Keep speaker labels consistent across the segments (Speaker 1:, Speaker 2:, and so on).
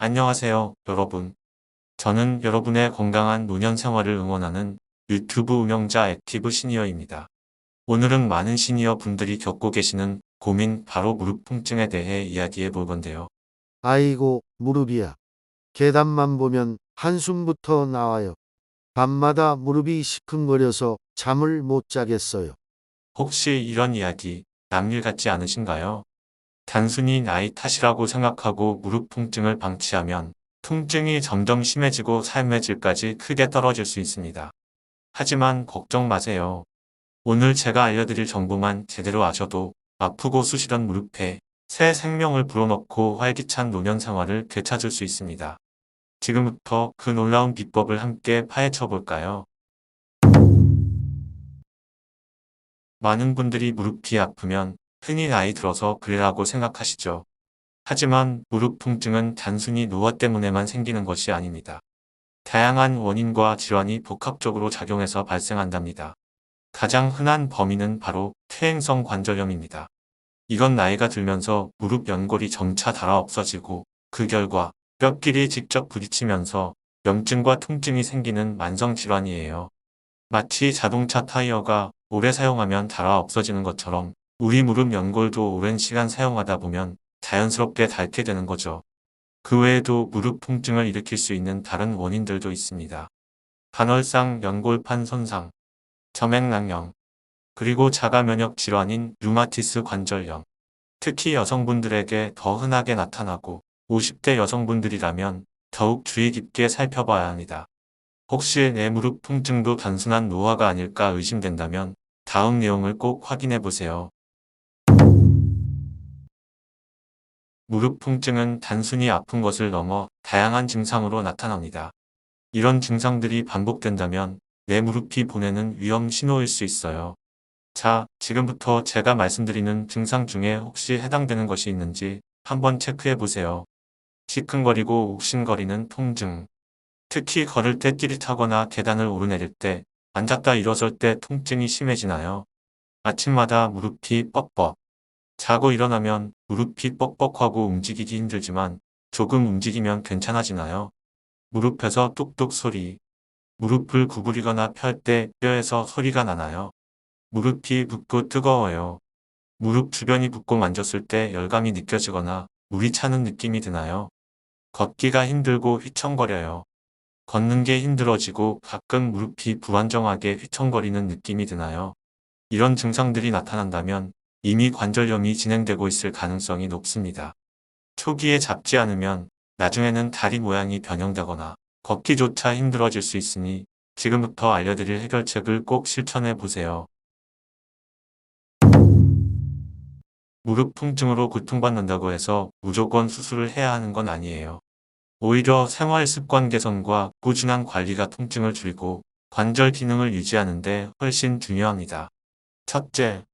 Speaker 1: 안녕하세요, 여러분. 저는 여러분의 건강한 노년 생활을 응원하는 유튜브 운영자 액티브 시니어입니다. 오늘은 많은 시니어 분들이 겪고 계시는 고민, 바로 무릎 통증에 대해 이야기해 볼 건데요.
Speaker 2: 아이고, 무릎이야. 계단만 보면 한숨부터 나와요. 밤마다 무릎이 시큰거려서 잠을 못 자겠어요.
Speaker 1: 혹시 이런 이야기 남일 같지 않으신가요? 단순히 나이 탓이라고 생각하고 무릎 통증을 방치하면 통증이 점점 심해지고 삶의 질까지 크게 떨어질 수 있습니다. 하지만 걱정 마세요. 오늘 제가 알려드릴 정보만 제대로 아셔도 아프고 쑤시던 무릎에 새 생명을 불어넣고 활기찬 노년 생활을 되찾을 수 있습니다. 지금부터 그 놀라운 비법을 함께 파헤쳐 볼까요? 많은 분들이 무릎이 아프면 흔히 나이 들어서 그래라고 생각하시죠. 하지만 무릎 통증은 단순히 노화 때문에만 생기는 것이 아닙니다. 다양한 원인과 질환이 복합적으로 작용해서 발생한답니다. 가장 흔한 범인은 바로 퇴행성 관절염입니다. 이건 나이가 들면서 무릎 연골이 점차 닳아 없어지고 그 결과 뼈끼리 직접 부딪히면서 염증과 통증이 생기는 만성 질환이에요. 마치 자동차 타이어가 오래 사용하면 닳아 없어지는 것처럼 우리 무릎 연골도 오랜 시간 사용하다 보면 자연스럽게 닳게 되는 거죠. 그 외에도 무릎 통증을 일으킬 수 있는 다른 원인들도 있습니다. 반월상 연골판 손상, 점액낭염, 그리고 자가 면역 질환인 류마티스 관절염. 특히 여성분들에게 더 흔하게 나타나고 50대 여성분들이라면 더욱 주의 깊게 살펴봐야 합니다. 혹시 내 무릎 통증도 단순한 노화가 아닐까 의심된다면 다음 내용을 꼭 확인해 보세요. 무릎 통증은 단순히 아픈 것을 넘어 다양한 증상으로 나타납니다. 이런 증상들이 반복된다면 내 무릎이 보내는 위험 신호일 수 있어요. 자, 지금부터 제가 말씀드리는 증상 중에 혹시 해당되는 것이 있는지 한번 체크해 보세요. 시큰거리고 욱신거리는 통증. 특히 걸을 때 찌릿하거나 계단을 오르내릴 때, 앉았다 일어설 때 통증이 심해지나요? 아침마다 무릎이 뻑뻑. 자고 일어나면 무릎이 뻑뻑하고 움직이기 힘들지만 조금 움직이면 괜찮아지나요? 무릎에서 뚝뚝 소리. 무릎을 구부리거나 펼 때 뼈에서 소리가 나나요? 무릎이 붓고 뜨거워요. 무릎 주변이 붓고 만졌을 때 열감이 느껴지거나 물이 차는 느낌이 드나요? 걷기가 힘들고 휘청거려요. 걷는 게 힘들어지고 가끔 무릎이 불안정하게 휘청거리는 느낌이 드나요? 이런 증상들이 나타난다면 이미 관절염이 진행되고 있을 가능성이 높습니다. 초기에 잡지 않으면 나중에는 다리 모양이 변형되거나 걷기조차 힘들어질 수 있으니 지금부터 알려드릴 해결책을 꼭 실천해 보세요. 무릎 통증으로 고통받는다고 해서 무조건 수술을 해야 하는 건 아니에요. 오히려 생활 습관 개선과 꾸준한 관리가 통증을 줄이고 관절 기능을 유지하는 데 훨씬 중요합니다. 첫째,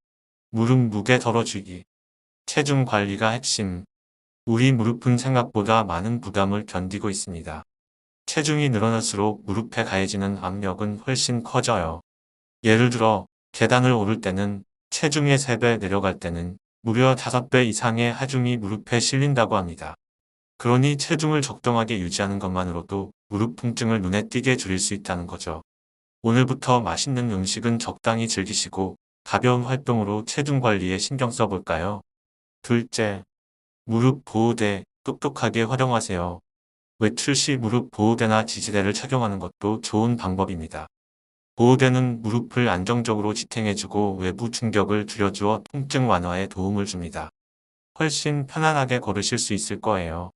Speaker 1: 무릎 무게 덜어주기. 체중 관리가 핵심. 우리 무릎은 생각보다 많은 부담을 견디고 있습니다. 체중이 늘어날수록 무릎에 가해지는 압력은 훨씬 커져요. 예를 들어 계단을 오를 때는 체중의 3배, 내려갈 때는 무려 5배 이상의 하중이 무릎에 실린다고 합니다. 그러니 체중을 적정하게 유지하는 것만으로도 무릎 통증을 눈에 띄게 줄일 수 있다는 거죠. 오늘부터 맛있는 음식은 적당히 즐기시고 가벼운 활동으로 체중 관리에 신경 써볼까요? 둘째, 무릎 보호대 똑똑하게 활용하세요. 외출 시 무릎 보호대나 지지대를 착용하는 것도 좋은 방법입니다. 보호대는 무릎을 안정적으로 지탱해주고 외부 충격을 줄여주어 통증 완화에 도움을 줍니다. 훨씬 편안하게 걸으실 수 있을 거예요.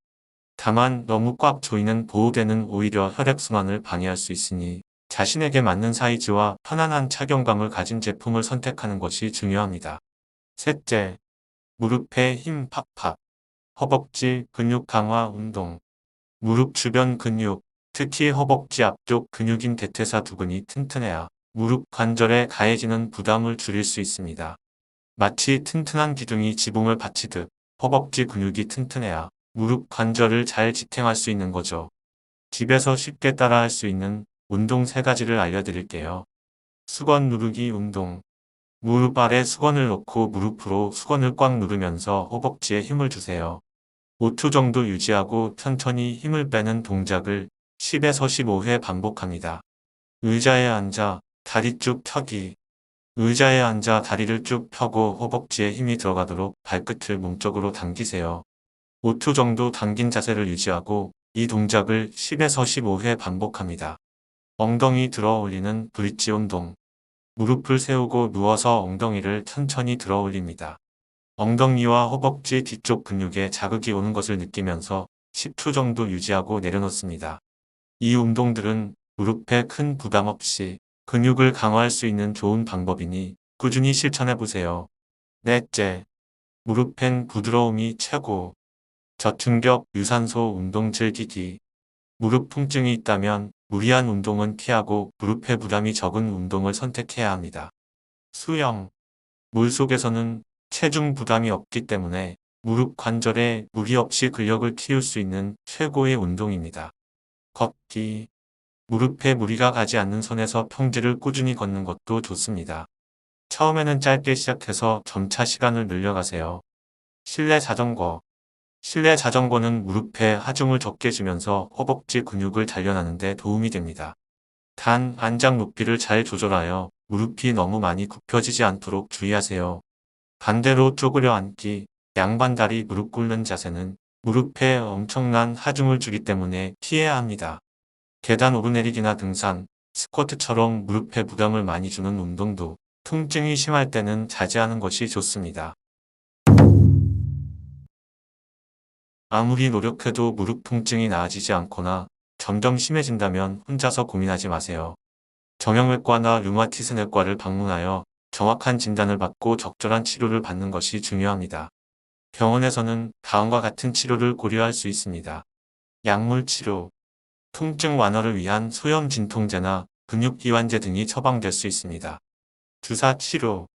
Speaker 1: 다만 너무 꽉 조이는 보호대는 오히려 혈액순환을 방해할 수 있으니 자신에게 맞는 사이즈와 편안한 착용감을 가진 제품을 선택하는 것이 중요합니다. 셋째, 무릎에 힘 팍팍. 허벅지 근육 강화 운동. 무릎 주변 근육, 특히 허벅지 앞쪽 근육인 대퇴사 두근이 튼튼해야 무릎 관절에 가해지는 부담을 줄일 수 있습니다. 마치 튼튼한 기둥이 지붕을 받치듯 허벅지 근육이 튼튼해야 무릎 관절을 잘 지탱할 수 있는 거죠. 집에서 쉽게 따라할 수 있는 운동 3가지를 알려드릴게요. 수건 누르기 운동. 무릎 아래 수건을 놓고 무릎으로 수건을 꽉 누르면서 허벅지에 힘을 주세요. 5초 정도 유지하고 천천히 힘을 빼는 동작을 10에서 15회 반복합니다. 의자에 앉아 다리 쭉 펴기. 의자에 앉아 다리를 쭉 펴고 허벅지에 힘이 들어가도록 발끝을 몸쪽으로 당기세요. 5초 정도 당긴 자세를 유지하고 이 동작을 10에서 15회 반복합니다. 엉덩이 들어 올리는 브릿지 운동. 무릎을 세우고 누워서 엉덩이를 천천히 들어 올립니다. 엉덩이와 허벅지 뒤쪽 근육에 자극이 오는 것을 느끼면서 10초 정도 유지하고 내려놓습니다. 이 운동들은 무릎에 큰 부담 없이 근육을 강화할 수 있는 좋은 방법이니 꾸준히 실천해 보세요. 넷째, 무릎엔 부드러움이 최고. 저충격 유산소 운동 즐기기. 무릎 통증이 있다면 무리한 운동은 피하고 무릎에 부담이 적은 운동을 선택해야 합니다. 수영. 물속에서는 체중 부담이 없기 때문에 무릎 관절에 무리 없이 근력을 키울 수 있는 최고의 운동입니다. 걷기. 무릎에 무리가 가지 않는 선에서 평지를 꾸준히 걷는 것도 좋습니다. 처음에는 짧게 시작해서 점차 시간을 늘려가세요. 실내 자전거. 실내 자전거는 무릎에 하중을 적게 주면서 허벅지 근육을 단련하는 데 도움이 됩니다. 단, 안장 높이를 잘 조절하여 무릎이 너무 많이 굽혀지지 않도록 주의하세요. 반대로 쪼그려 앉기, 양반 다리 무릎 꿇는 자세는 무릎에 엄청난 하중을 주기 때문에 피해야 합니다. 계단 오르내리기나 등산, 스쿼트처럼 무릎에 부담을 많이 주는 운동도 통증이 심할 때는 자제하는 것이 좋습니다. 아무리 노력해도 무릎 통증이 나아지지 않거나 점점 심해진다면 혼자서 고민하지 마세요. 정형외과나 류마티스내과를 방문하여 정확한 진단을 받고 적절한 치료를 받는 것이 중요합니다. 병원에서는 다음과 같은 치료를 고려할 수 있습니다. 약물 치료, 통증 완화를 위한 소염 진통제나 근육이완제 등이 처방될 수 있습니다. 주사 치료,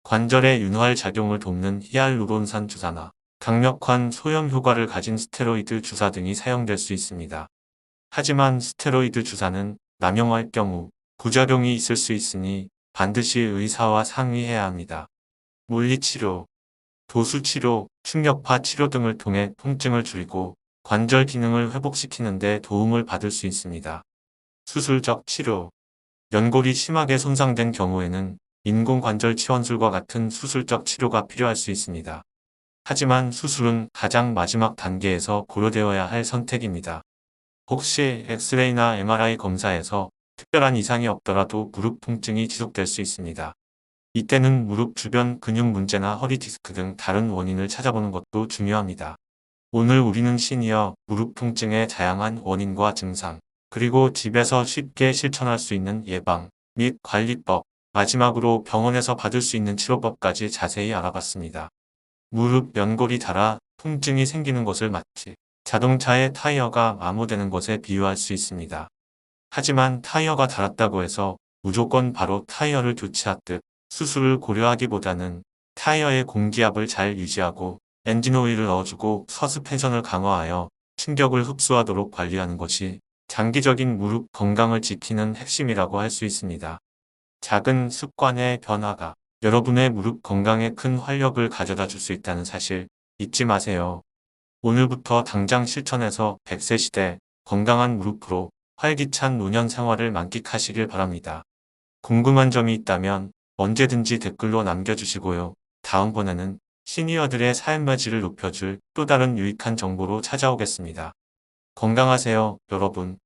Speaker 1: 관절에 윤활 작용을 돕는 히알루론산 주사나 강력한 소염 효과를 가진 스테로이드 주사 등이 사용될 수 있습니다. 하지만 스테로이드 주사는 남용할 경우 부작용이 있을 수 있으니 반드시 의사와 상의해야 합니다. 물리치료, 도수치료, 충격파 치료 등을 통해 통증을 줄이고 관절 기능을 회복시키는 데 도움을 받을 수 있습니다. 수술적 치료, 연골이 심하게 손상된 경우에는 인공관절 치원술과 같은 수술적 치료가 필요할 수 있습니다. 하지만 수술은 가장 마지막 단계에서 고려되어야 할 선택입니다. 혹시 엑스레이나 MRI 검사에서 특별한 이상이 없더라도 무릎 통증이 지속될 수 있습니다. 이때는 무릎 주변 근육 문제나 허리 디스크 등 다른 원인을 찾아보는 것도 중요합니다. 오늘 우리는 시니어 무릎 통증의 다양한 원인과 증상, 그리고 집에서 쉽게 실천할 수 있는 예방 및 관리법, 마지막으로 병원에서 받을 수 있는 치료법까지 자세히 알아봤습니다. 무릎 연골이 닳아 통증이 생기는 것을 마치 자동차의 타이어가 마모되는 것에 비유할 수 있습니다. 하지만 타이어가 닳았다고 해서 무조건 바로 타이어를 교체하듯 수술을 고려하기보다는 타이어의 공기압을 잘 유지하고 엔진 오일을 넣어주고 서스펜션을 강화하여 충격을 흡수하도록 관리하는 것이 장기적인 무릎 건강을 지키는 핵심이라고 할 수 있습니다. 작은 습관의 변화가 여러분의 무릎 건강에 큰 활력을 가져다 줄 수 있다는 사실 잊지 마세요. 오늘부터 당장 실천해서 100세 시대 건강한 무릎으로 활기찬 노년 생활을 만끽하시길 바랍니다. 궁금한 점이 있다면 언제든지 댓글로 남겨주시고요. 다음번에는 시니어들의 삶의 질을 높여줄 또 다른 유익한 정보로 찾아오겠습니다. 건강하세요, 여러분.